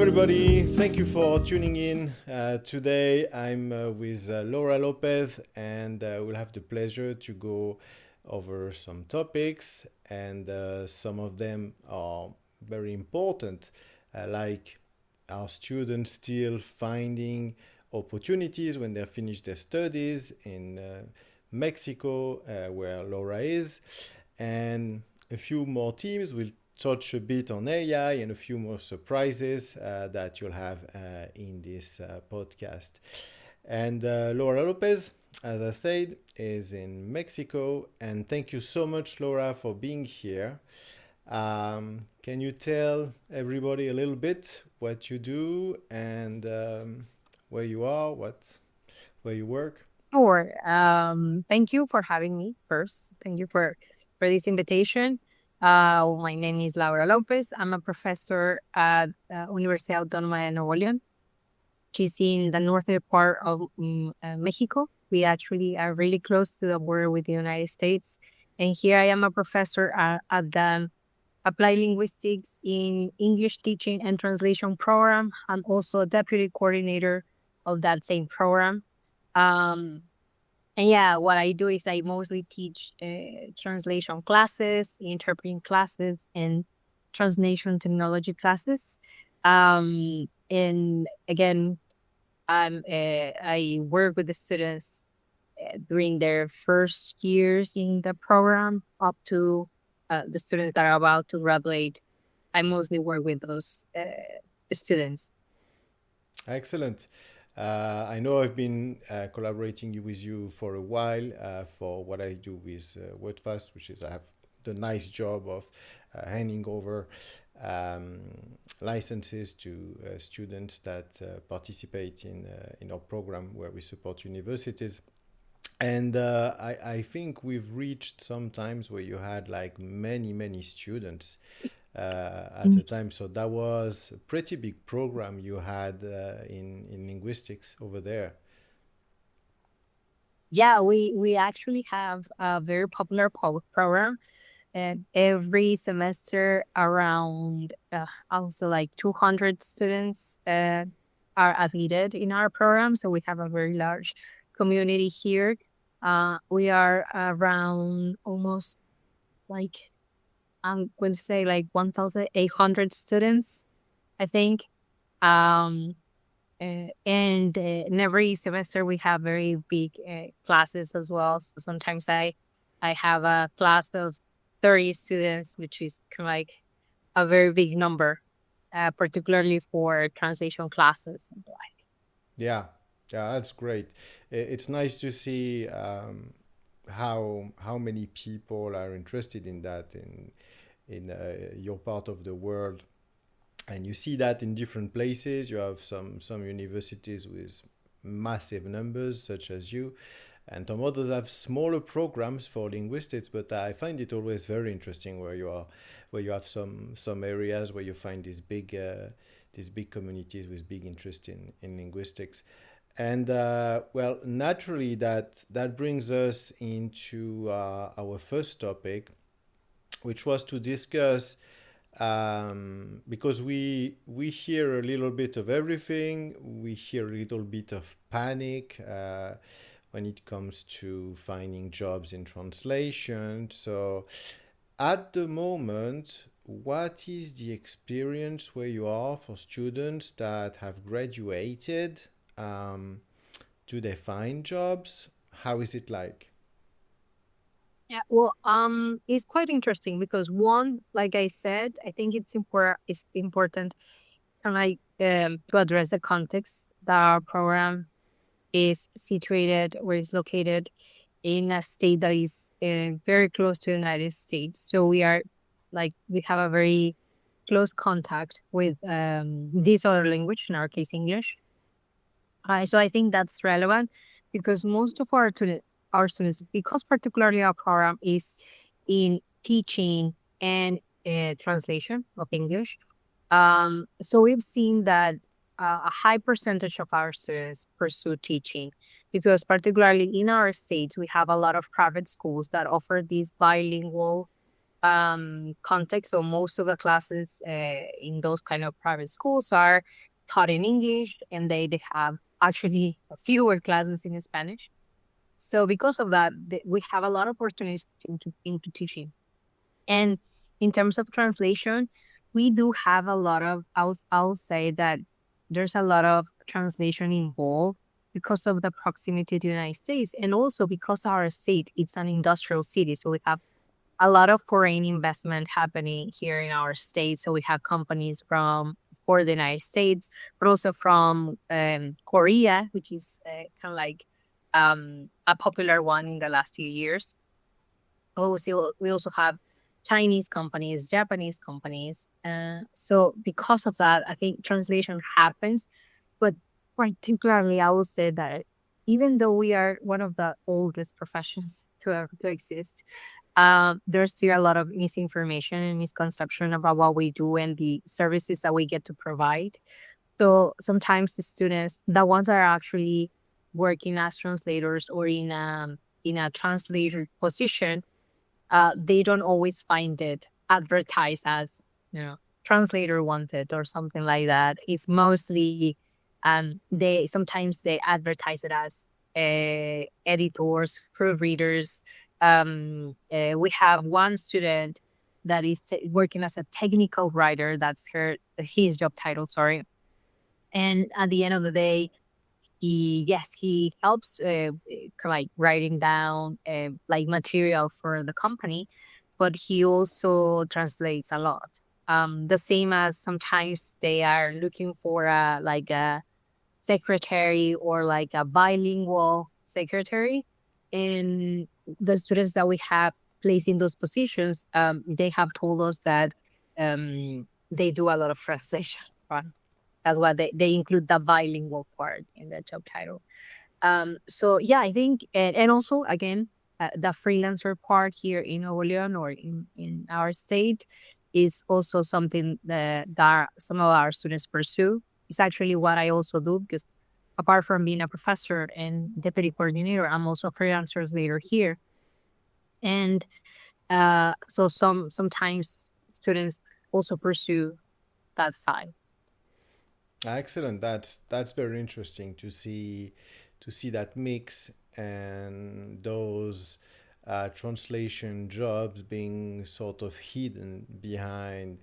everybody. Thank you for tuning in. Today I'm with Laura Lopez, and we'll have the pleasure to go over some topics, and some of them are very important, like our students still finding opportunities when they finish their studies in Mexico, where Laura is, and a few more teams will touch a bit on AI and a few more surprises that you'll have in this podcast. And Laura Lopez, as I said, is in Mexico. And thank you so much, Laura, for being here. Can you tell everybody a little bit what you do and where you are, where you work? Sure. Thank you for having me first. Thank you for this invitation. My name is Laura Lopez. I'm a professor at Universidad Autónoma de Nuevo León, which is in the northern part of Mexico. We actually are really close to the border with the United States. And here I am a professor at the Applied Linguistics in English Teaching and Translation program. I'm also a deputy coordinator of that same program. And yeah, what I do is I mostly teach translation classes, interpreting classes, and translation technology classes. And again, I work with the students during their first years in the program up to the students that are about to graduate. I mostly work with those students. Excellent. I know I've been collaborating with you for a while for what I do with WordFast, which is I have the nice job of handing over licenses to students that participate in our program where we support universities. And I think we've reached some times where you had like many students at the time. So that was a pretty big program you had in linguistics over there. Yeah, we actually have a very popular program, and every semester around also like 200 students are admitted in our program. So we have a very large community here. We are around almost like I'm going to say like 1,800 students, I think. Um, and in every semester we have very big classes as well. So sometimes I have a class of 30 students, which is kind of like a very big number, particularly for translation classes and the like. Yeah, yeah, that's great. It's nice to see how many people are interested in that in your part of the world, and you see that in different places. You have some universities with massive numbers, such as you, and some others have smaller programs for linguistics. But I find it always very interesting where you are, where you have some areas where you find these big communities with big interest in linguistics. And well, naturally, that brings us into our first topic, which was to discuss, because we hear a little bit of everything. We hear a little bit of panic when it comes to finding jobs in translation. So at the moment, what is the experience where you are for students that have graduated? Um, do they find jobs? How is it like? Yeah, well, it's quite interesting because one, like I said, I think it's important kind of like to address the context that our program is situated or is located in a state that is very close to the United States. So we have a very close contact with this other language, in our case, English. So I think that's relevant because most of our students, because particularly our program is in teaching and translation of English. So we've seen that a high percentage of our students pursue teaching because particularly in our states, we have a lot of private schools that offer these bilingual context. So most of the classes in those kind of private schools are taught in English, and they have actually fewer classes in Spanish. So because of that, we have a lot of opportunities into teaching. And in terms of translation, we do have a lot of, I'll say that there's a lot of translation involved because of the proximity to the United States, and also because our state, it's an industrial city. So we have a lot of foreign investment happening here in our state. So we have companies for the United States, but also from Korea, which is kind of like a popular one in the last few years. Also, we also have Chinese companies, Japanese companies. So because of that, I think translation happens. But particularly, I will say that even though we are one of the oldest professions to ever to exist, there's still a lot of misinformation and misconception about what we do and the services that we get to provide. So sometimes the students, the ones that are actually working as translators or in a translator position, they don't always find it advertised as, translator wanted or something like that. It's mostly they advertise it as editors, proofreaders. We have one student that is working as a technical writer. That's his job title. Sorry. And at the end of the day, he helps like writing down like material for the company, but he also translates a lot. The same as sometimes they are looking for like a secretary or like a bilingual secretary, and the students that we have placed in those positions, they have told us that they do a lot of translation. Right? That's why they include the bilingual part in the job title. So yeah, I think, and also again, the freelancer part here in Nuevo León or in our state is also something that some of our students pursue. It's actually what I also do, because apart from being a professor and deputy coordinator, I'm also a freelance translator here. And so sometimes students also pursue that side. Excellent. That's very interesting to see that mix and those translation jobs being sort of hidden behind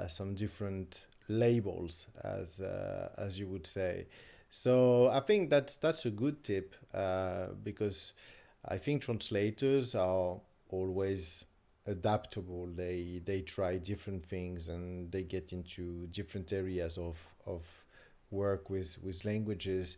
some different labels, as you would say. So I think that's a good tip, because I think translators are always adaptable. They try different things and they get into different areas of work with languages.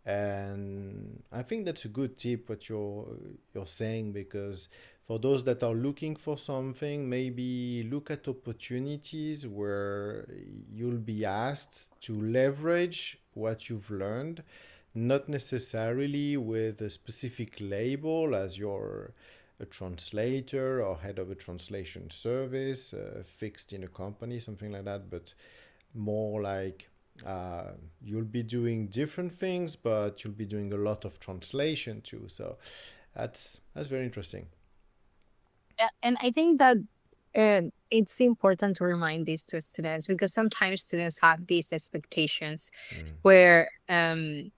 And I think that's a good tip what you're saying, because for those that are looking for something, maybe look at opportunities where you'll be asked to leverage what you've learned, not necessarily with a specific label as you're a translator or head of a translation service, fixed in a company, something like that, but more like you'll be doing different things, but you'll be doing a lot of translation too. So that's very interesting. Yeah, and I think that it's important to remind this to students, because sometimes students have these expectations where they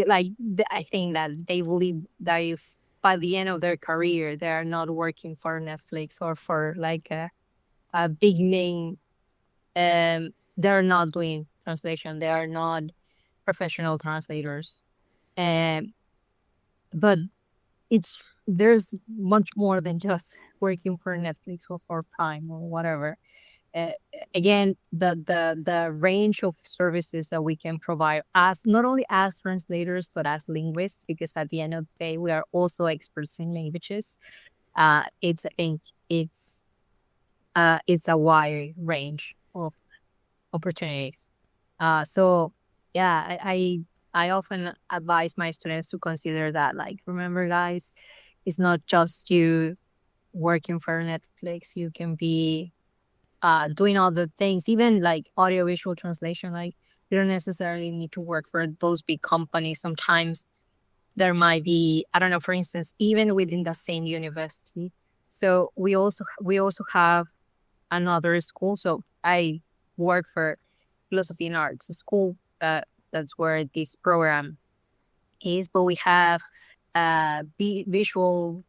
I think that they believe that if by the end of their career they are not working for Netflix or for like a big name, they're not doing translation. They are not professional translators. But there's much more than just working for Netflix or for Prime or whatever. Again, the range of services that we can provide as not only as translators but as linguists, because at the end of the day we are also experts in languages. I think it's a wide range of opportunities. So yeah, I often advise my students to consider that. Like, remember, guys, it's not just you working for Netflix. You can be doing other things, even like audiovisual translation. Like, you don't necessarily need to work for those big companies. Sometimes there might be, I don't know, for instance, even within the same university, So we also have another school. So I work for philosophy and arts school. That's where this program is. But we have visual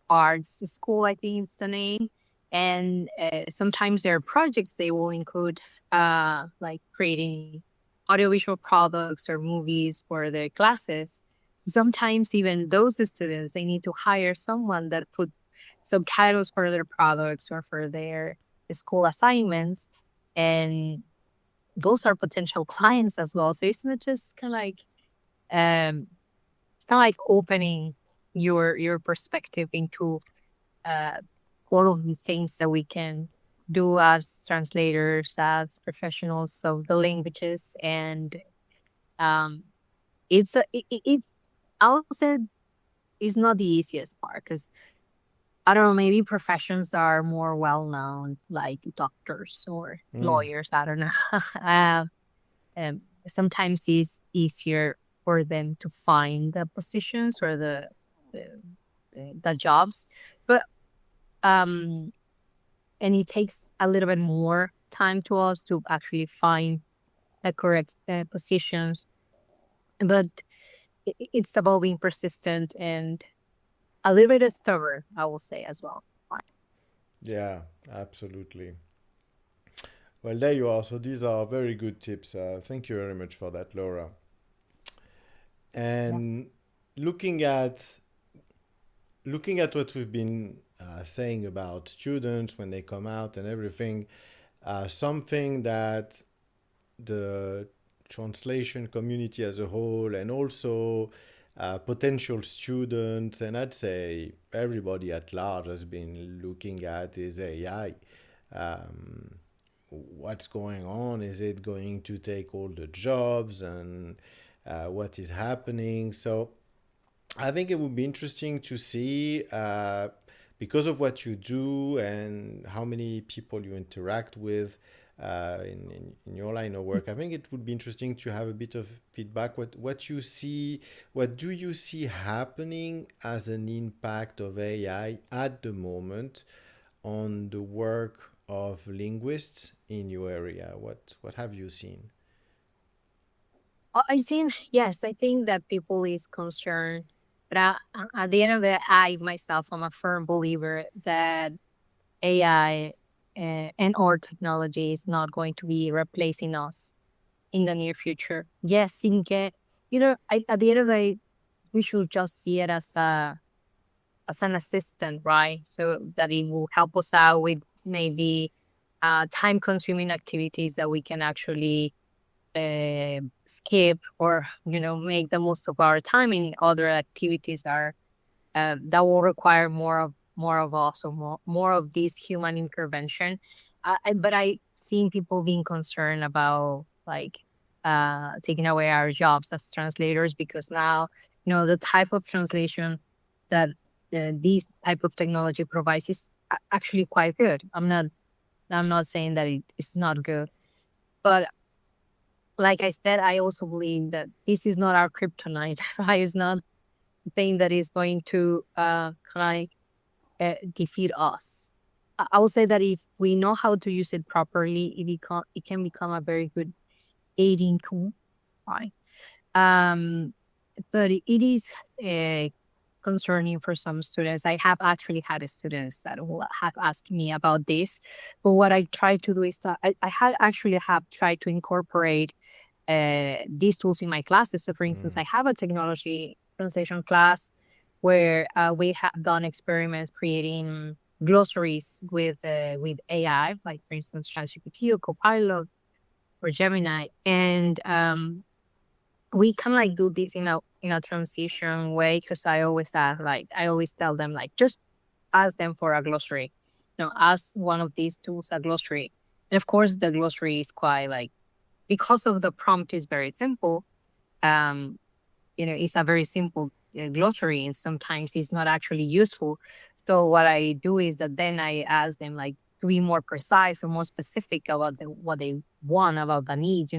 arts school, I think it's the name. And sometimes their projects, they will include like creating audiovisual products or movies for their classes. Sometimes even those students, they need to hire someone that puts subtitles for their products or for their school assignments. And those are potential clients as well. So it's not just kind of like it's not like opening your perspective into all of the things that we can do as translators, as professionals of the languages. And it's I would say it's not the easiest part, because I don't know, maybe professions are more well known, like doctors or lawyers. I don't know. Sometimes it's easier for them to find the positions or the jobs, but and it takes a little bit more time to us to actually find the correct positions. But it's about being persistent and a little bit stubborn, I will say, as well. Yeah, absolutely. Well, there you are. So these are very good tips. Thank you very much for that, Laura. Yes. And looking at looking at what we've been saying about students when they come out and everything, something that the translation community as a whole and also potential students, and I'd say everybody at large has been looking at is AI. Um, what's going on? Is it going to take all the jobs, and what is happening? So I think it would be interesting to see, because of what you do and how many people you interact with in your line of work. I think it would be interesting to have a bit of feedback. What you see, what do you see happening as an impact of AI at the moment on the work of linguists in your area? What have you seen? I think, yes, I think that people is concerned, but at the end of it, I myself am a firm believer that AI and or technology is not going to be replacing us in the near future. Yes, at the end of the day, we should just see it as an assistant, right? So that it will help us out with maybe time consuming activities that we can actually skip, or make the most of our time in other activities are that will require more of us, or more of this human intervention. But I seen people being concerned about, like, taking away our jobs as translators, because now the type of translation that this type of technology provides is actually quite good. I'm not saying that it is not good, but like I said, I also believe that this is not our kryptonite. Right? It's not the thing that is going to kind of defeat us. I will say that if we know how to use it properly, it can become a very good aiding tool, right? But it is concerning for some students. I have actually had students that will have asked me about this, but what I try to do is that I had actually have tried to incorporate these tools in my classes. So, for instance, I have a technology translation class where we have done experiments creating glossaries with AI, like for instance, ChatGPT or Copilot or Gemini, and we kind of like do this in a transition way, because I always tell them, like, just ask them for a glossary, ask one of these tools a glossary, and of course the glossary is quite like, because of the prompt is very simple. um it's a very simple glossary, and sometimes it's not actually useful. So what I do is that then I ask them, like, to be more precise or more specific about what they want, about the needs.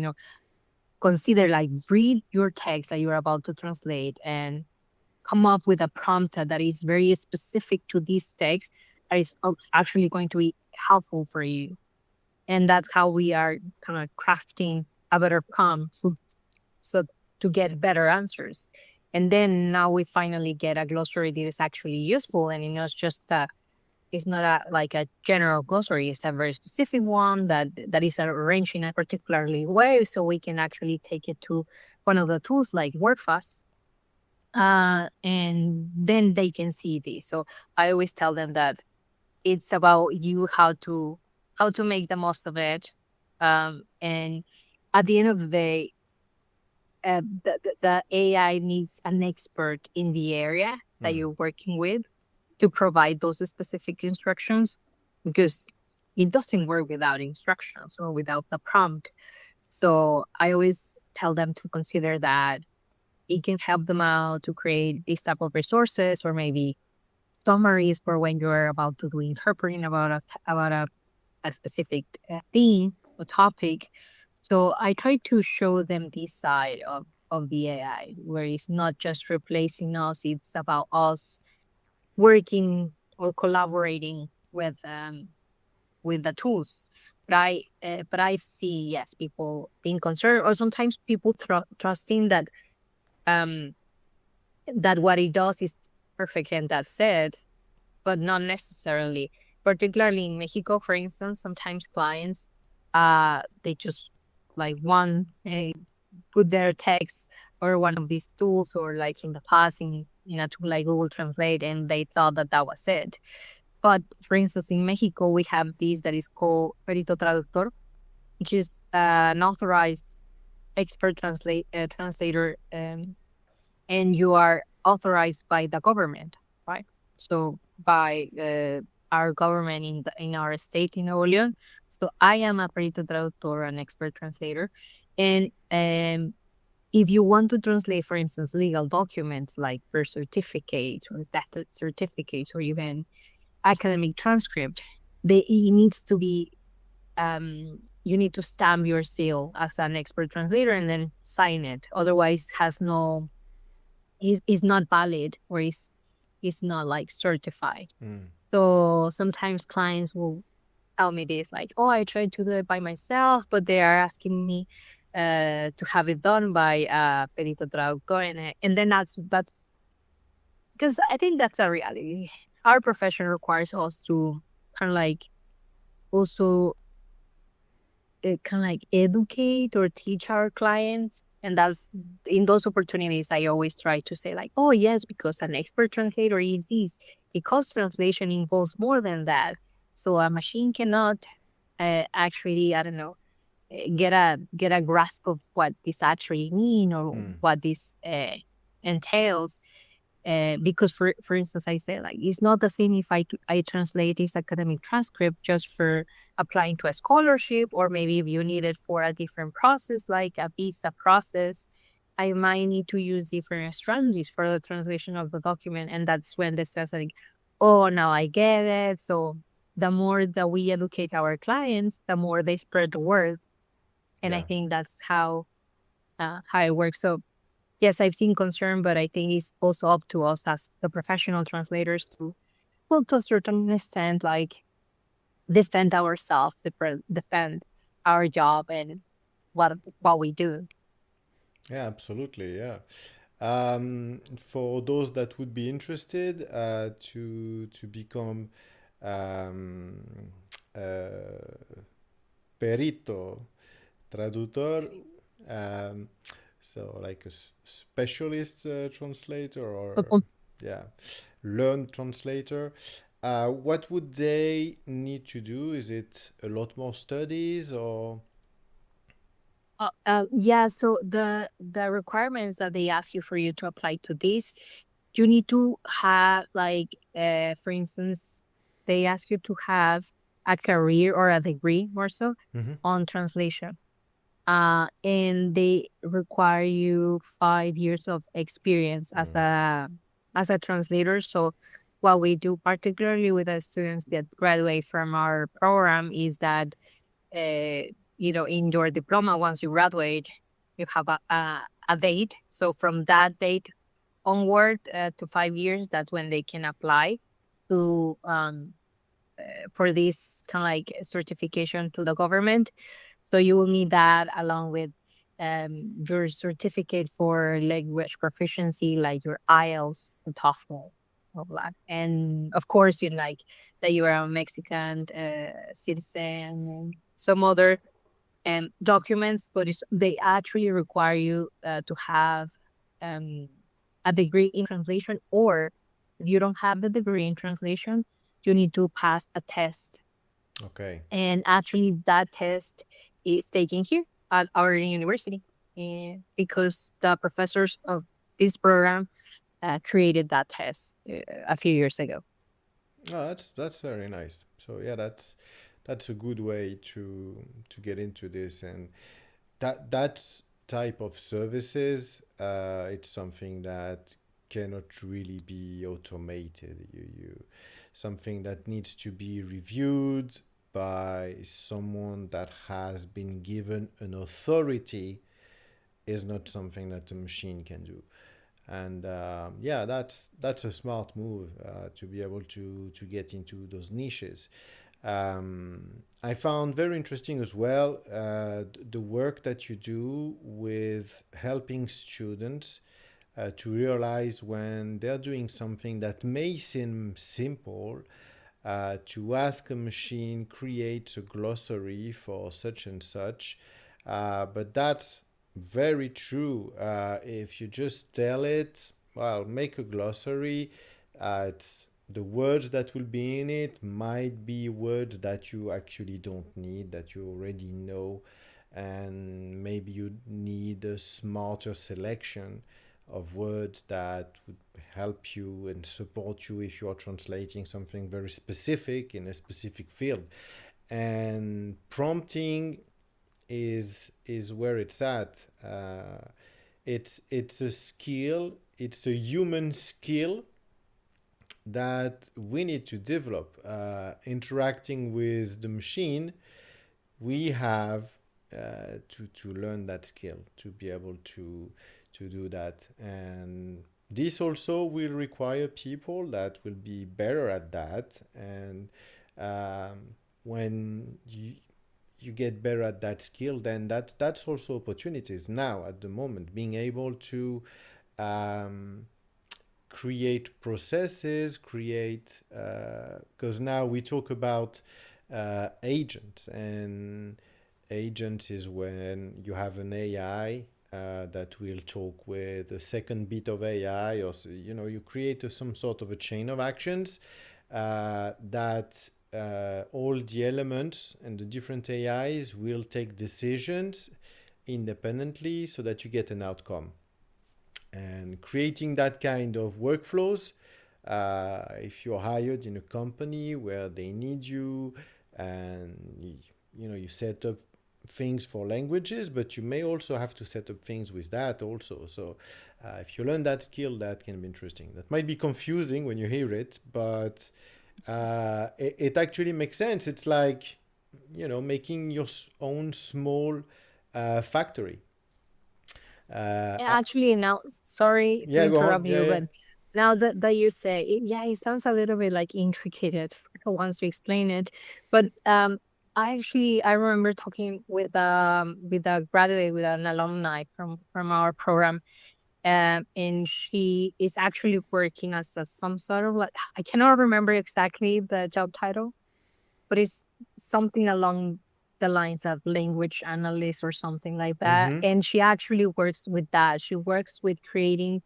Consider, like, read your text that you're about to translate and come up with a prompt that is very specific to this text, is actually going to be helpful for you. And that's how we are kind of crafting a better prompt, so to get better answers. And then now we finally get a glossary that is actually useful, and it's not like a general glossary. It's a very specific one that is arranged in a particularly way, so we can actually take it to one of the tools like WordFast, and then they can see this. So I always tell them that it's about you how to make the most of it, and at the end of the day, the AI needs an expert in the area that you're working with to provide those specific instructions, because it doesn't work without instructions or without the prompt. So I always tell them to consider that it can help them out to create these type of resources, or maybe summaries for when you're about to do interpreting about a specific theme or topic. So I try to show them this side of the AI, where it's not just replacing us, it's about us working or collaborating with the tools. But I've seen, yes, people being concerned, or sometimes people trusting that that what it does is perfect and that's it, but not necessarily. Particularly in Mexico, for instance, sometimes clients they just like put their text or one of these tools, or like in the past in a tool like Google Translate, and they thought that was it. But for instance, in Mexico, we have this that is called Perito Traductor, which is an authorized expert translator, and you are authorized by the government, right? So by our government in our state in Nuevo León. So I am a Perito Traductor, an expert translator, and if you want to translate, for instance, legal documents like birth certificates or death certificates, or even academic transcript, it needs to be you need to stamp your seal as an expert translator and then sign it. Otherwise, is not valid, or is not like certified. So sometimes clients will tell me this, like, oh, I tried to do it by myself, but they are asking me to have it done by Perito Traductor, and then that's because I think that's a reality. Our profession requires us to kind of like also kind of like educate or teach our clients. And that's in those opportunities, I always try to say like, oh yes, because an expert translator is this, because translation involves more than that. So a machine cannot actually, I don't know, get a grasp of what this actually mean, or what this entails. Because for instance, I say like, it's not the same if I translate this academic transcript just for applying to a scholarship, or maybe if you need it for a different process, like a visa process, I might need to use different strategies for the translation of the document. And that's when they says like, oh, now I get it. So the more that we educate our clients, the more they spread the word. And I think that's how it works. So yes, I've seen concern, but I think it's also up to us as the professional translators to, well, to a certain extent, like defend ourselves, defend our job and what we do. Yeah, absolutely. Yeah. For those that would be interested to become perito traductor, so like a specialist translator, or yeah, learned translator, what would they need to do? Is it a lot more studies, or? Yeah, so the requirements that they ask you for you to apply to this, you need to have like, for instance, they ask you to have a career or a degree more so on translation. And they require you 5 years of experience as a translator. So what we do, particularly with the students that graduate from our program, is that in your diploma, once you graduate, you have a date. So from that date onward to 5 years, that's when they can apply to for this kind of like certification to the government. So you will need that along with your certificate for language proficiency, like your IELTS and TOEFL, all that. And of course, you like that you are a Mexican citizen and some other documents, but they actually require you to have a degree in translation, or if you don't have the degree in translation, you need to pass a test. Okay. And actually, that test is taken here at our university because the professors of this program created that test a few years ago. Oh, that's very nice. So yeah, that's a good way to get into this, and that type of services, it's something that cannot really be automated. You something that needs to be reviewed by someone that has been given an authority is not something that a machine can do. And yeah, that's a smart move to be able to get into those niches. I found very interesting as well the work that you do with helping students to realize when they're doing something that may seem simple, to ask a machine create a glossary for such and such. But that's very true. If you just tell it, well, make a glossary, it's the words that will be in it might be words that you actually don't need, that you already know, and maybe you need a smarter selection of words that would help you and support you if you are translating something very specific in a specific field. And prompting is where it's at. It's a skill. It's a human skill that we need to develop. Interacting with the machine, we have to learn that skill to be able to do that. And this also will require people that will be better at that. And when you get better at that skill, then that's also opportunities now at the moment, being able to create processes, create because now we talk about agents, and agents is when you have an AI that will talk with a second bit of AI, or you create some sort of a chain of actions that all the elements and the different AIs will take decisions independently so that you get an outcome. And creating that kind of workflows, if you're hired in a company where they need you, and you set up things for languages, but you may also have to set up things with that also. So if you learn that skill, that can be interesting. That might be confusing when you hear it, but it actually makes sense. It's like making your own small factory. Actually, now, sorry to Yeah, go on. interrupt Yeah, you, yeah. but now that you say it, yeah, it sounds a little bit like intricate once you explain it. But I remember talking with a graduate, with an alumni from our program, and she is actually working as some sort of, like, I cannot remember exactly the job title, but it's something along the lines of language analyst or something like that. Mm-hmm. And she actually works with that. She works with creating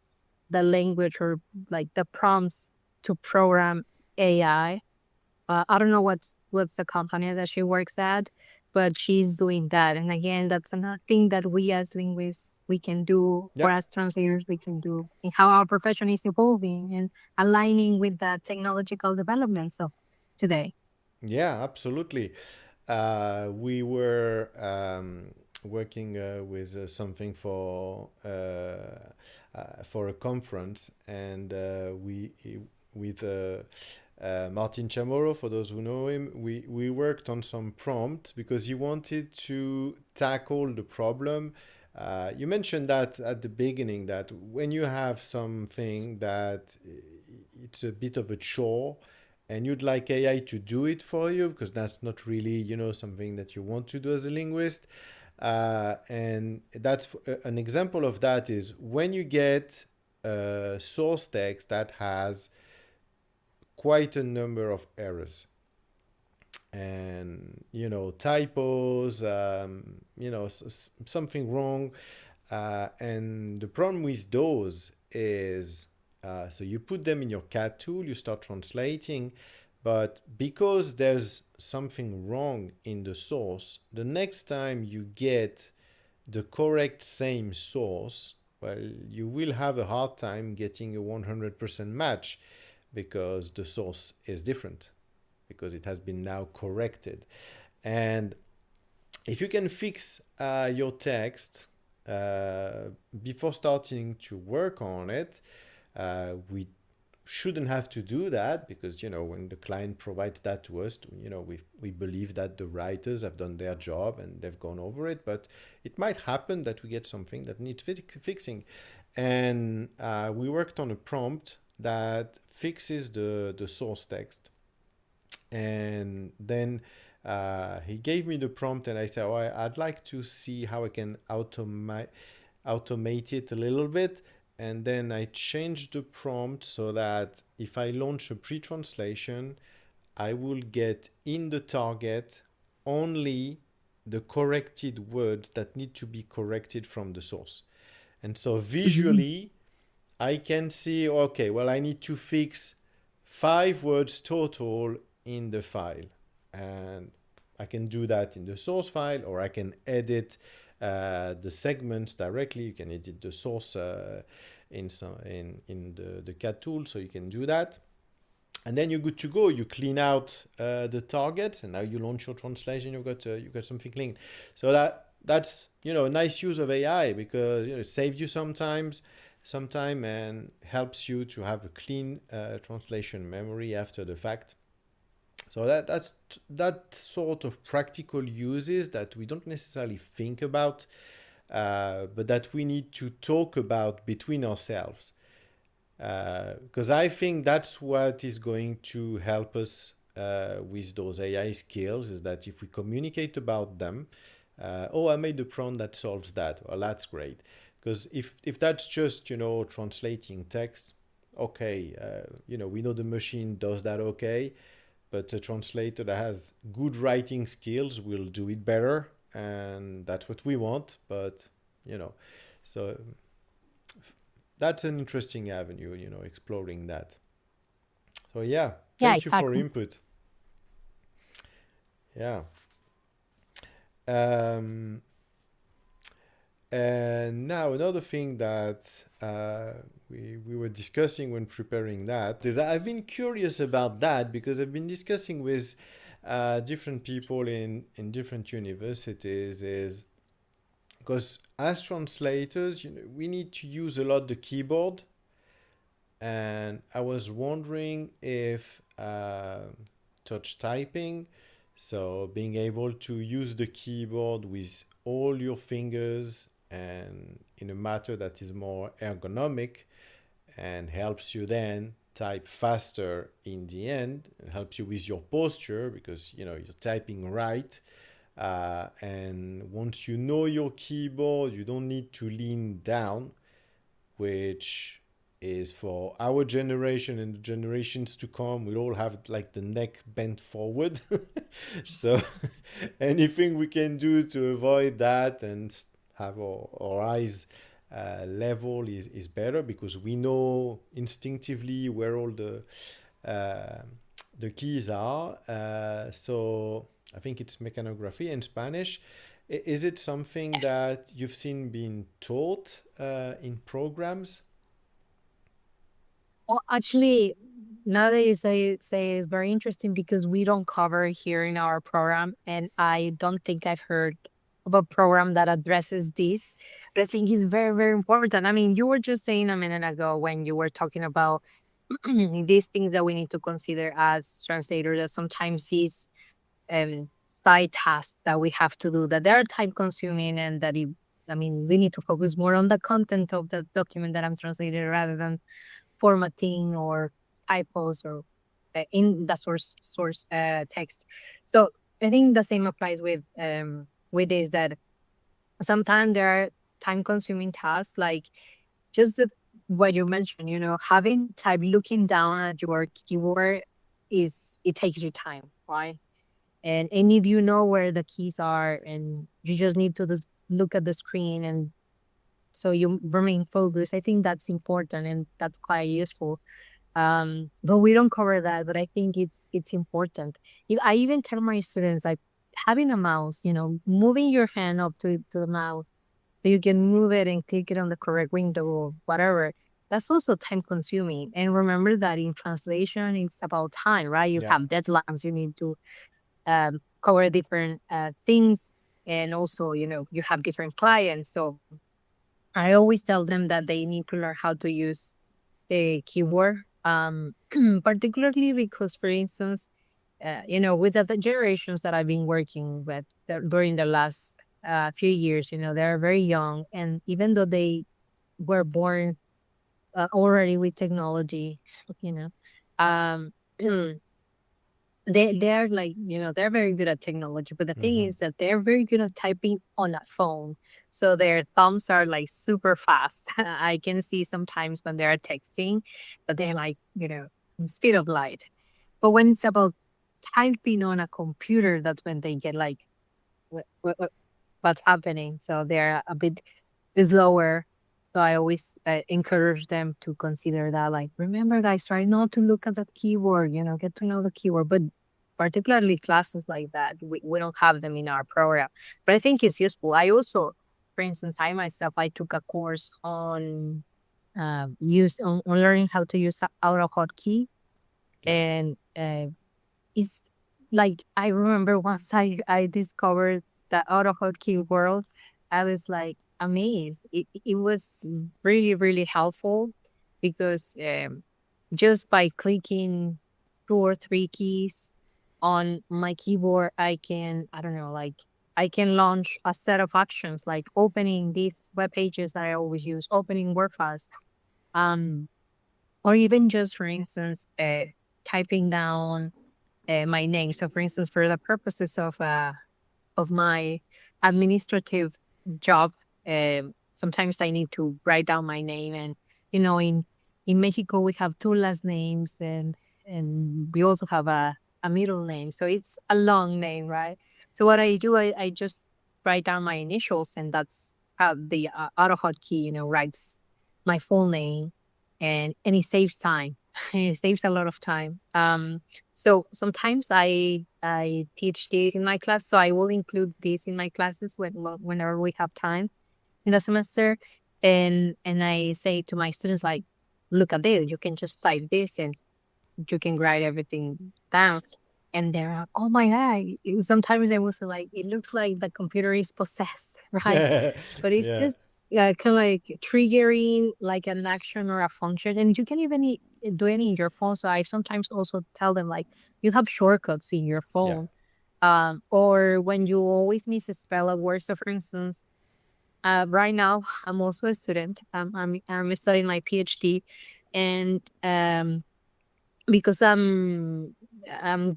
the language, or like the prompts to program AI. I don't know what's the company that she works at, but she's doing that. And again, that's another thing that we as linguists we can do, Yeah. or as translators we can do, in how our profession is evolving and aligning with the technological developments of today. Yeah, absolutely. We were working with something for a conference, and we with Martin Chamorro, for those who know him, we worked on some prompts because he wanted to tackle the problem. You mentioned that at the beginning, that when you have something that it's a bit of a chore, and you'd like AI to do it for you because that's not really, something that you want to do as a linguist. And that's an example of that is when you get a source text that has quite a number of errors and typos, something wrong. And the problem with those is, so you put them in your CAT tool, you start translating, but because there's something wrong in the source, the next time you get the correct same source, well, you will have a hard time getting a 100% match because the source is different, because it has been now corrected. And if you can fix your text before starting to work on it, we shouldn't have to do that because when the client provides that to us, we believe that the writers have done their job and they've gone over it. But it might happen that we get something that needs fixing, and we worked on a prompt that fixes the source text. And then he gave me the prompt, and I said, "Oh, I'd like to see how I can automate it a little bit." And then I changed the prompt so that if I launch a pre-translation, I will get in the target only the corrected words that need to be corrected from the source. And so visually, I can see, okay, well, I need to fix 5 words total in the file. And I can do that in the source file, or I can edit the segments directly. You can edit the source in the CAT tool, so you can do that. And then you're good to go. You clean out the targets, and now you launch your translation. You've got something clean. So that's a nice use of AI because it saves you some time and helps you to have a clean translation memory after the fact. So that's that sort of practical uses that we don't necessarily think about, but that we need to talk about between ourselves. Because I think that's what is going to help us with those AI skills, is that if we communicate about them, oh, I made a prompt that solves that. Well, that's great. Because if that's just, translating text, okay, we know the machine does that okay, but a translator that has good writing skills will do it better, and that's what we want. But so that's an interesting avenue, exploring that. So yeah, Yeah, thank you for exactly. input. Yeah. Um, and now another thing that we were discussing when preparing that is I've been curious about that because I've been discussing with different people in different universities, is because as translators, we need to use a lot the keyboard. And I was wondering if touch typing, so being able to use the keyboard with all your fingers and in a matter that is more ergonomic and helps you then type faster in the end, and helps you with your posture because you're typing right. And once you know your keyboard, you don't need to lean down, which is for our generation and the generations to come. We all have like the neck bent forward. So anything we can do to avoid that and have our eyes level is better, because we know instinctively where all the keys are. So I think it's mechanography in Spanish. Is it something Yes. that you've seen being taught in programs? Well, actually, now that you say it's very interesting because we don't cover it here in our program, and I don't think I've heard of a program that addresses this. But I think it's very, very important. I mean, you were just saying a minute ago when you were talking about these things that we need to consider as translators, that sometimes these side tasks that we have to do, that they are time consuming, and that we need to focus more on the content of the document that I'm translating rather than formatting or typos or in the source text. So I think the same applies with this, that sometimes there are time consuming tasks, like just what you mentioned, having type looking down at your keyboard it takes you time, right? And if you know where the keys are and you just need to just look at the screen, and so you remain focused, I think that's important and that's quite useful. But we don't cover that, but I think it's important. I even tell my students, like, having a mouse, moving your hand up to the mouse so you can move it and click it on the correct window or whatever. That's also time consuming. And remember that in translation, it's about time, right? You Yeah. have deadlines, you need to cover different things. And also, you have different clients. So I always tell them that they need to learn how to use the keyboard, particularly because, for instance, with the generations that I've been working with during the last few years, they're very young. And even though they were born already with technology, you know, um, they're like, they're very good at technology, but the thing Mm-hmm. is that they're very good at typing on a phone, so their thumbs are like super fast. I can see sometimes when they're texting that they're like, speed of light. But when it's about typing on a computer, that's when they get like, what's happening, so they're a bit slower. So I always encourage them to consider that, like, remember, guys, try not to look at the keyboard, get to know the keyword. But particularly classes like that, we don't have them in our program. But I think it's useful. I also, for instance, I myself, I took a course on on learning how to use AutoHotKey. Yeah. And it's like, I remember once I discovered the AutoHotKey world, I was like amazed. It was really, really helpful because just by clicking 2 or 3 keys on my keyboard, I can, I don't know, like, I can launch a set of actions, like opening these web pages that I always use, opening WordFast, um, or even just, for instance, typing down my name. So, for instance, for the purposes of my administrative job, sometimes I need to write down my name. And in Mexico we have two last names, and we also have a middle name, so it's a long name, right? So what I do, I just write down my initials, and that's how the AutoHotKey, writes my full name, and it saves time. It saves a lot of time. So sometimes I teach this in my class, so I will include this in my classes whenever we have time in the semester, and I say to my students, like, look at this, you can just type this and you can write everything down. And they're like, oh my God. Sometimes they will say, like, it looks like the computer is possessed, right? But it's Yeah. just kind of like triggering like an action or a function. And you can even do it in your phone. So I sometimes also tell them, like, you have shortcuts in your Yeah. phone. Or when you always misspell a word. So, for instance, right now I'm also a student. I'm studying my PhD, and because I'm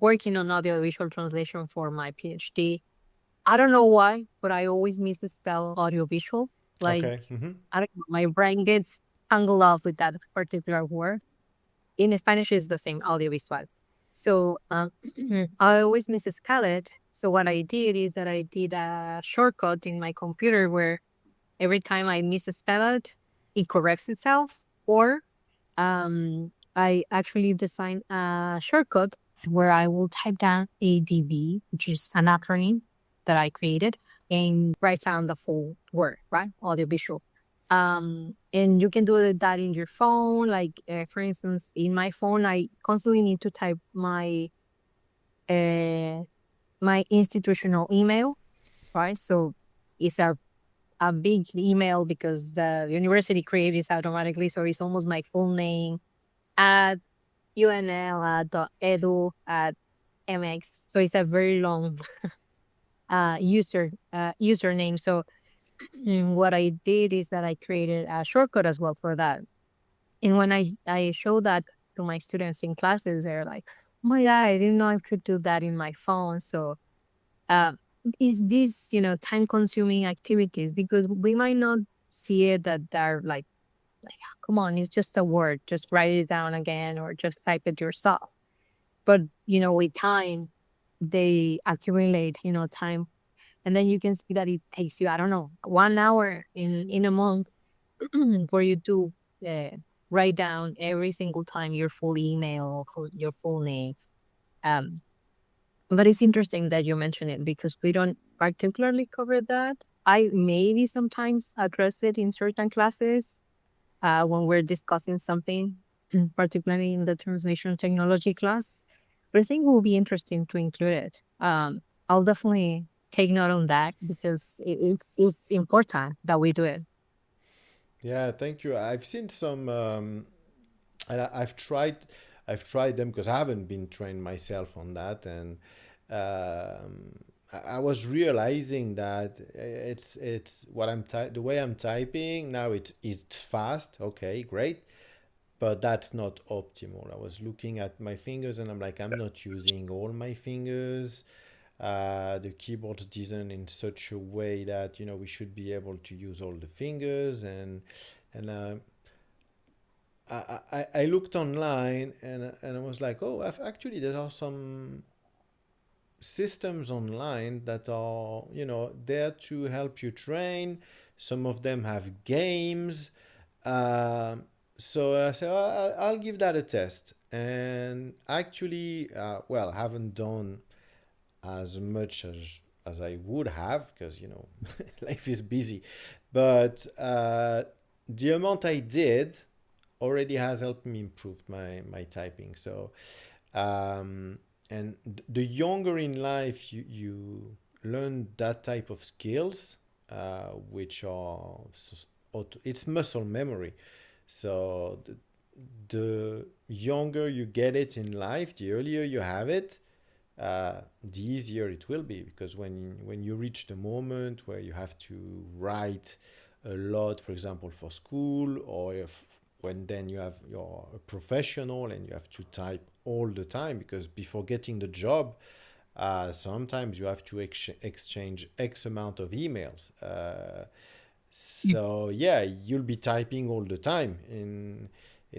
working on audiovisual translation for my PhD. I don't know why, but I always misspell audiovisual. Like, Okay. Mm-hmm. I don't know, my brain gets tangled up with that particular word. In Spanish, it's the same, audiovisual. So I always misspell it. So what I did is that I did a shortcut in my computer where every time I misspell it, it corrects itself. Or I actually designed a shortcut where I will type down ADV, which is an acronym that I created, and write down the full word, right? Audiovisual. And you can do that in your phone. Like, for instance, in my phone, I constantly need to type uh, my institutional email, right? So it's a big email because the university creates automatically. So it's almost my full name at UNL .edu @mx. So it's a very long username. So what I did is that I created a shortcut as well for that. And when I show that to my students in classes, they're like, my God, I didn't know I could do that in my phone. So, uh, is this, time consuming activities? Because we might not see it that they're like, come on, it's just a word, just write it down again or just type it yourself. But, with time, they accumulate, time. And then you can see that it takes you, I don't know, 1 hour in a month for you to uh, write down every single time your full email, your full name. Um, but it's interesting that you mention it because we don't particularly cover that. I maybe sometimes address it in certain classes when we're discussing something, particularly in the translation technology class. But I think it will be interesting to include it. I'll definitely take note on that because it's important that we do it. Yeah, thank you. I've seen some, and I've tried them because I haven't been trained myself on that, and I was realizing that it's what the way I'm typing now. It's fast, okay, great, but that's not optimal. I was looking at my fingers and I'm like, I'm not using all my fingers. The keyboard's designed in such a way that we should be able to use all the fingers, and I looked online and I was like, oh, actually there are some systems online that are there to help you train. Some of them have games. um, so I said, oh, I'll give that a test. And actually, well, I haven't done as much as I would have because life is busy. But the amount I did already has helped me improve my typing. So and the younger in life you learn that type of skills, which are it's muscle memory. So the younger you get it in life, the earlier you have it, the easier it will be, because when you reach the moment where you have to write a lot, for example, for school, or if when then you're a professional and you have to type all the time, because before getting the job, sometimes you have to exchange X amount of emails. So yeah, you'll be typing all the time in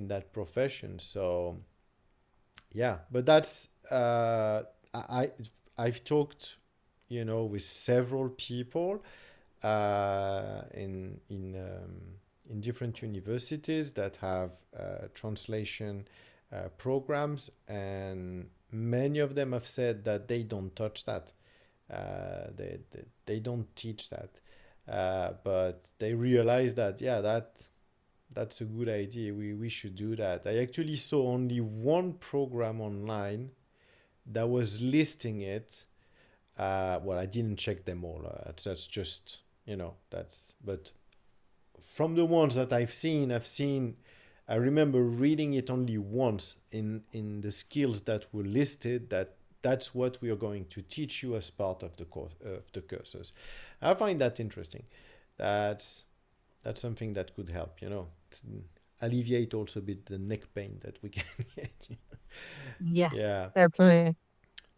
that profession. So yeah, but that's I I've talked, with several people in different universities that have translation programs, and many of them have said that they don't touch that. They don't teach that, but they realize that, yeah, that's a good idea. We should do that. I actually saw only one program online that was listing it. Well, I didn't check them all. That's just, but from the ones that I've seen, I remember reading it only once in the skills that were listed, that's what we are going to teach you as part of the course of the courses. I find that interesting. That's that's something that could help, alleviate also a bit the neck pain that we can get. Yes, Yeah. definitely.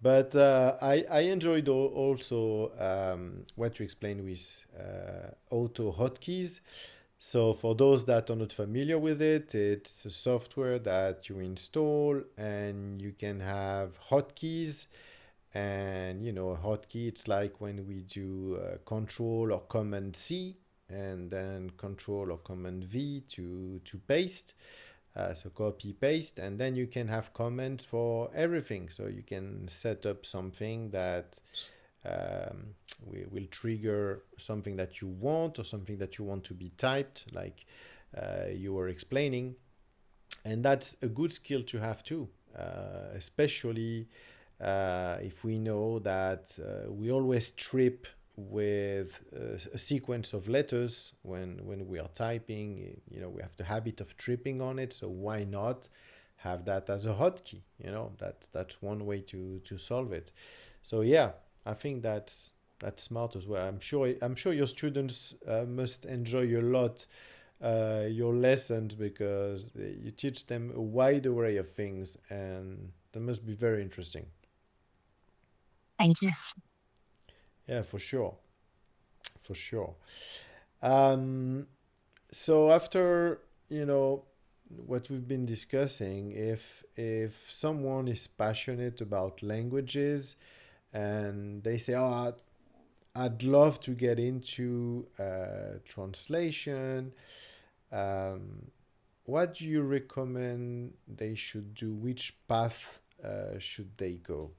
But I enjoyed also what you explained with AutoHotKeys. So for those that are not familiar with it, it's a software that you install and you can have hotkeys. And a hotkey, it's like when we do Control or Command C and then Control or Command V to paste. So copy paste, and then you can have comments for everything. So you can set up something that will trigger something that you want, or something that you want to be typed, like you were explaining. And that's a good skill to have too, especially if we know that we always trip with a sequence of letters when we are typing. We have the habit of tripping on it, so why not have that as a hotkey? That's one way to solve it. So yeah, I think that's smart as well. I'm sure your students must enjoy a lot your lessons, because you teach them a wide array of things, and that must be very interesting. Thank you. Yeah, for sure, for sure. Um, so after, you know, what we've been discussing, if someone is passionate about languages and they say, "Oh, I'd love to get into translation," um, what do you recommend they should do? Which path should they go?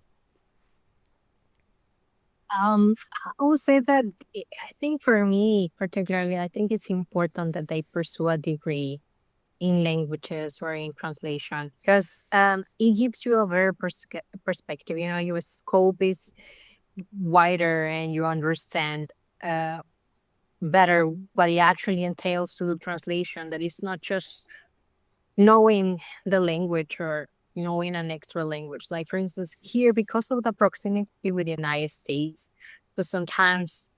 I would say that I think for me, particularly, I think it's important that they pursue a degree in languages or in translation because it gives you a better perspective. You know, your scope is wider and you understand uh, better what it actually entails to do translation. That is not just knowing the language or knowing an extra language. Like for instance, here because of the proximity with the United States, so sometimes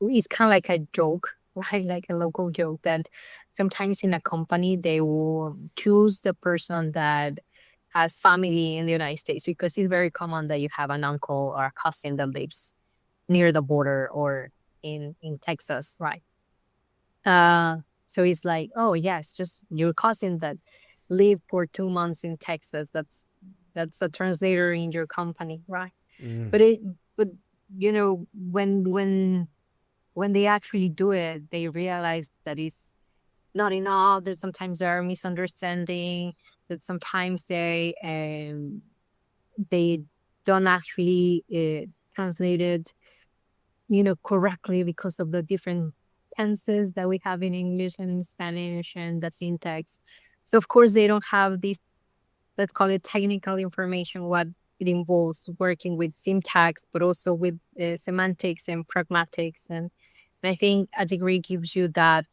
it's kind of like a joke, right? Like a local joke that sometimes in a company they will choose the person that has family in the United States because it's very common that you have an uncle or a cousin that lives near the border or in Texas, right? So it's like, oh yes, just your cousin that lived for 2 months in Texas. That's a translator in your company, right? Mm. But but you know, when they actually do it, they realize that it's not enough. That sometimes there are misunderstanding. That sometimes they don't actually translate it, correctly because of the different tenses that we have in English and in Spanish and the syntax. So of course they don't have this, let's call it technical information, what it involves working with syntax, but also with semantics and pragmatics. And I think a degree gives you that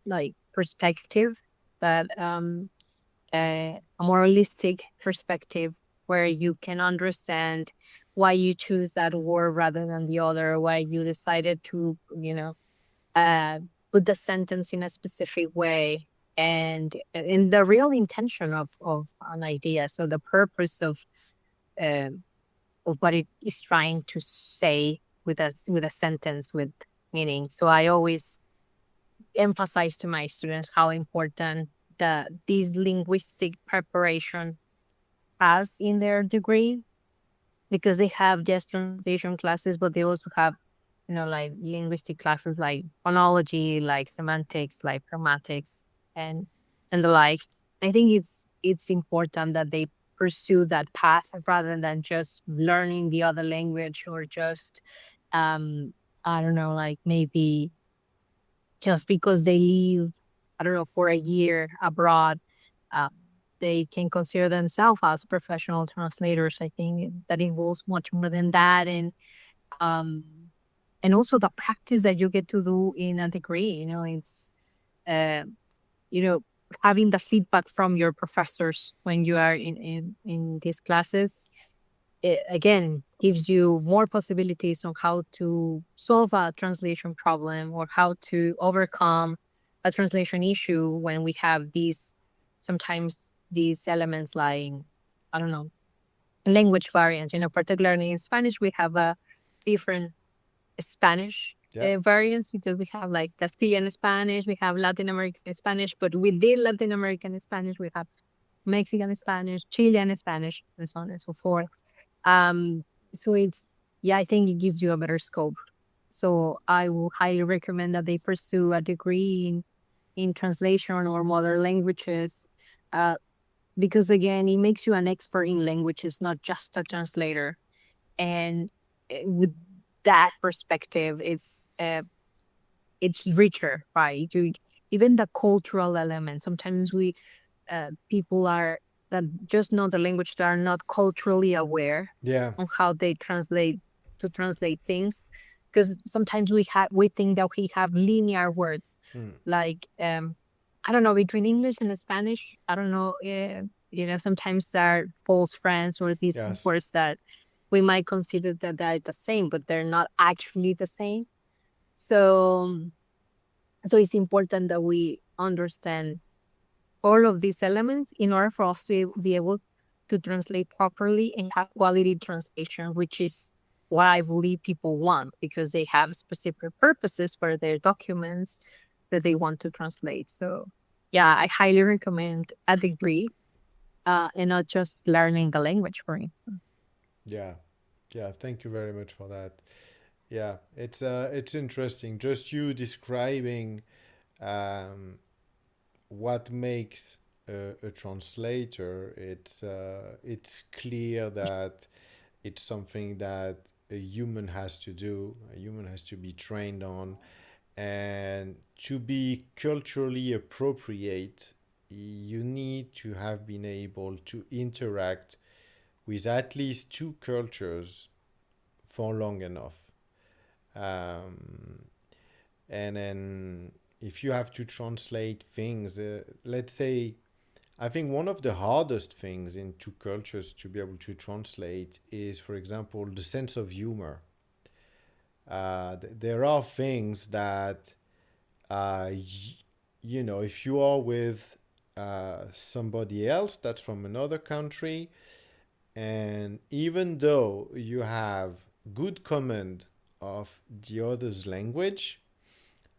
like perspective, that a moralistic perspective where you can understand why you choose that word rather than the other, why you decided to, uh, put the sentence in a specific way, and in the real intention of an idea. So the purpose uh, of what it is trying to say with a sentence with meaning. So I always emphasize to my students how important this linguistic preparation has in their degree, because they have just translation classes, but they also have, like linguistic classes like phonology, like semantics, like grammatics, and the like. I think it's important that they pursue that path rather than just learning the other language, or just I don't know, like maybe just because they live, I don't know, for a year abroad, uh, they can consider themselves as professional translators. I think that involves much more than that, um, and also the practice that you get to do in a degree. It's uh, you know having the feedback from your professors when you are in these classes. It again gives you more possibilities on how to solve a translation problem or how to overcome a translation issue when we have sometimes these elements like, I don't know, language variants. Particularly in Spanish, we have a different Spanish Yeah. variants, because we have like Castilian Spanish, we have Latin American Spanish, but within Latin American Spanish, we have Mexican Spanish, Chilean Spanish, and so on and so forth. Um, so I think it gives you a better scope. So I will highly recommend that they pursue a degree in translation or modern languages, uh, because again, it makes you an expert in languages, not just a translator. And with that perspective, it's richer, right? Even the cultural element. Sometimes people are that just know the language, that are not culturally aware Yeah. on how they translate things, because sometimes we think that we have linear words, Mm. like I don't know, between English and Spanish. I don't know, sometimes there are false friends or these Yes. words that we might consider that they're the same, but they're not actually the same. So So it's important that we understand all of these elements in order for us to be able to translate properly and have quality translation, which is what I believe people want, because they have specific purposes for their documents that they want to translate. So yeah, I highly recommend a degree, and not just learning the language, for instance. Yeah, yeah. Thank you very much for that. Yeah, it's interesting. Just you describing um, what makes a translator. It's clear that it's something that a human has to do. A human has to be trained on, and to be culturally appropriate, you need to have been able to interact with at least two cultures for long enough. Um, and then if you have to translate things, let's say, I think one of the hardest things in two cultures to be able to translate is, for example, the sense of humor. There are things that, if you are with somebody else that's from another country, and even though you have good command of the other's language,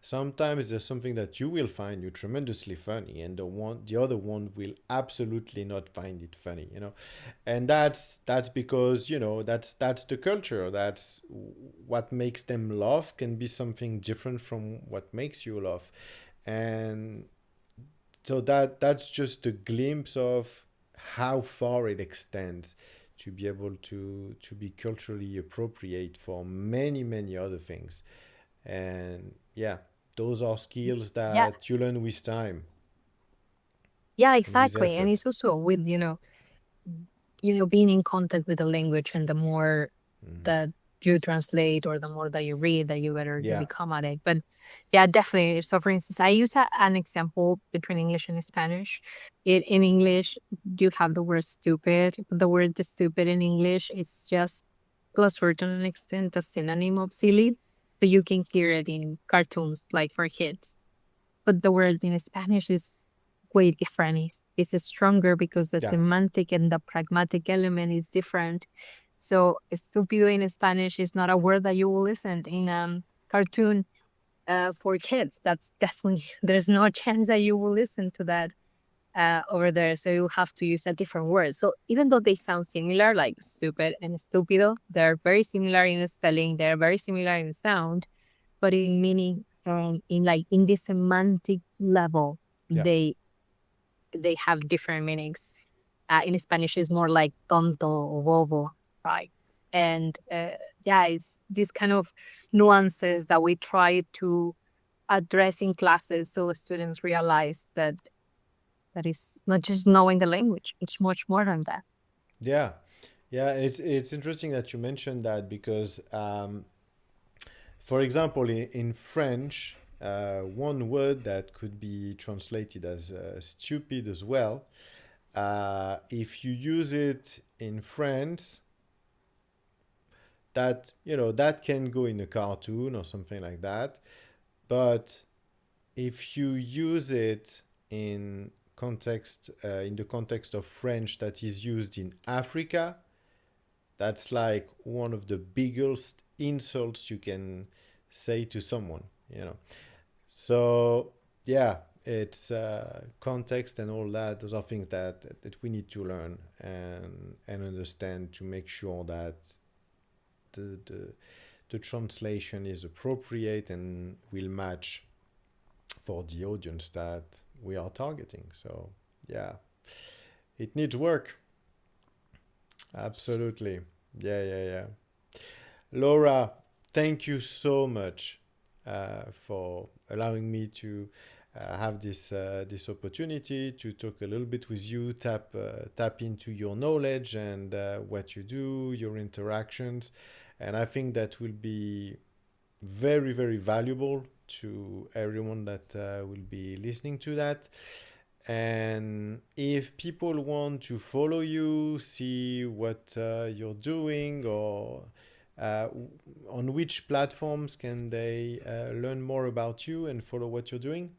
sometimes there's something that you will find you tremendously funny, and the other one will absolutely not find it funny, and that's because that's the culture. That's what makes them laugh can be something different from what makes you laugh, and so that's just a glimpse of how far it extends to be able to be culturally appropriate for many many other things. And yeah, those are skills Yeah, that you learn with time yeah, and with exactly. And effort. it's also with, being in contact with the language, and the more Mhm. that you translate or the more that you read, that you better you Yeah, become at it. But yeah, definitely. So for instance, I use an example between English and Spanish. In English, you have the word stupid. The word stupid in English is just, to a certain extent, a synonym of silly. So you can hear it in cartoons, like for kids. But the word in Spanish is way different. It's stronger because the yeah, semantic and the pragmatic element is different. So estúpido in Spanish is not a word that you will listen in cartoon for kids. That's definitely, there's no chance that you will listen to that over there. So you have to use a different word. So even though they sound similar, like stupid and estúpido, they're very similar in spelling, they're very similar in sound, but in meaning, in the semantic level, yeah, they have different meanings. In Spanish, it's more like tonto or bobo, right? And yeah, it's this kind of nuances that we try to address in classes, so students realize that is not just knowing the language; it's much more than that. yeah, yeah. And it's interesting that you mentioned that because, for example, in French, one word that could be translated as stupid as well, if you use it in France, that can go in a cartoon or something like that. But if you use it in in the context of French that is used in Africa, that's like one of the biggest insults you can say to someone, you know. So yeah, it's context and all that. Those are things that we need to learn and understand to make sure that the the, the translation is appropriate and will match for the audience that we are targeting. So yeah, it needs work. Absolutely. Yeah, yeah, yeah. Laura, thank you so much for allowing me to have this opportunity to talk a little bit with you, tap into your knowledge and what you do, your interactions, and I think that will be very very valuable to everyone that will be listening to that. And if people want to follow you, see what you're doing, or On which platforms can they learn more about you and follow what you're doing?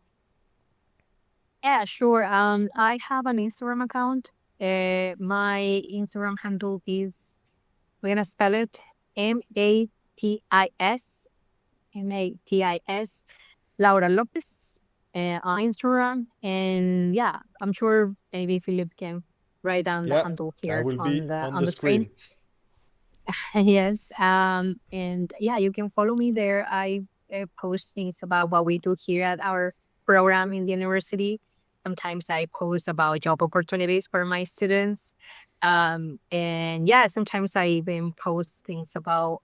Yeah, sure. I have an Instagram account. My Instagram handle is, we're gonna spell it Matis, Matis, Laura Lopez, on Instagram. And yeah, I'm sure maybe Philip can write down the Yeah, handle I here will on be the on on the the screen. screen. Yes. And yeah, you can follow me there. I post things about what we do here at our program in the university. Sometimes I post about job opportunities for my students. And yeah, sometimes I even post things about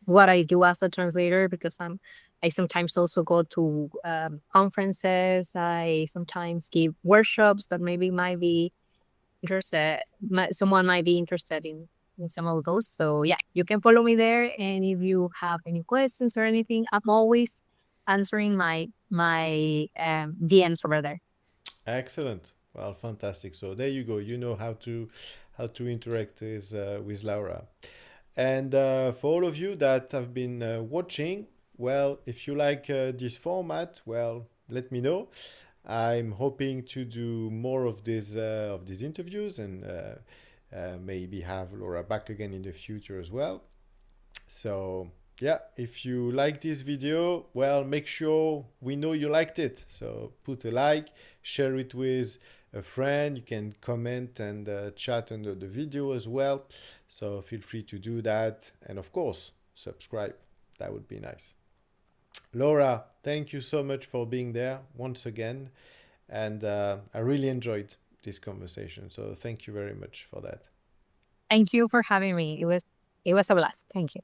what I do as a translator, because I sometimes also go to conferences. I sometimes give workshops that maybe might be someone might be interested in some of those. So yeah, you can follow me there. And if you have any questions or anything, I'm always answering my DMs over there. Excellent. Well, fantastic. So there you go. You know how to interact with Laura. And for all of you that have been watching, well, if you like this format, well, let me know. I'm hoping to do more of these interviews and maybe have Laura back again in the future as well. So yeah, if you like this video, well, make sure we know you liked it. So put a like, share it with a friend. You can comment and chat under the video as well. So feel free to do that. And of course, subscribe. That would be nice. Laura, thank you so much for being there once again. And I really enjoyed this conversation. So thank you very much for that. Thank you for having me. It was a blast. Thank you.